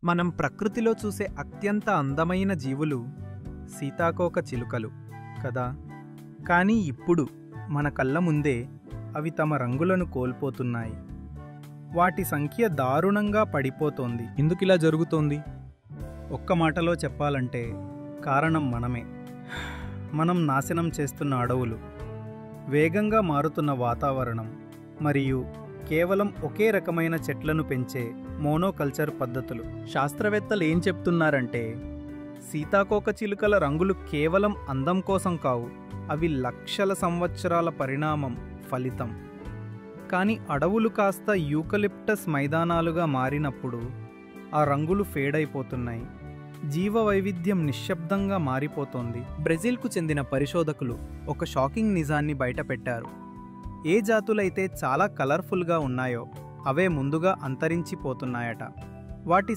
మనం ప్రకృతిలో చూసే అత్యంత అందమైన జీవులు సీతాకోక చిలుకలు కదా. కానీ ఇప్పుడు మన కళ్ళ ముందే అవి తమ రంగులను కోల్పోతున్నాయి. వాటి సంఖ్య దారుణంగా పడిపోతోంది. ఎందుకిలా జరుగుతోంది? ఒక్క మాటలో చెప్పాలంటే కారణం మనమే. మనం నాశనం చేస్తున్న అడవులు, వేగంగా మారుతున్న వాతావరణం మరియు కేవలం ఒకే రకమైన చెట్లను పెంచే మోనోకల్చర్ పద్ధతులు. శాస్త్రవేత్తలు ఏం చెప్తున్నారంటే సీతాకోక చిలుకల రంగులు కేవలం అందం కోసం కావు, అవి లక్షల సంవత్సరాల పరిణామం ఫలితం. కానీ అడవులు కాస్త యూకలిప్టస్ మైదానాలుగా మారినప్పుడు ఆ రంగులు ఫేడ్ అయిపోతున్నాయి. జీవ వైవిధ్యం నిశ్శబ్దంగా మారిపోతోంది. బ్రెజిల్కు చెందిన పరిశోధకులు ఒక షాకింగ్ నిజాన్ని బయటపెట్టారు. ఏ జాతులైతే చాలా కలర్ఫుల్గా ఉన్నాయో అవే ముందుగా అంతరించిపోతున్నాయట. వాటి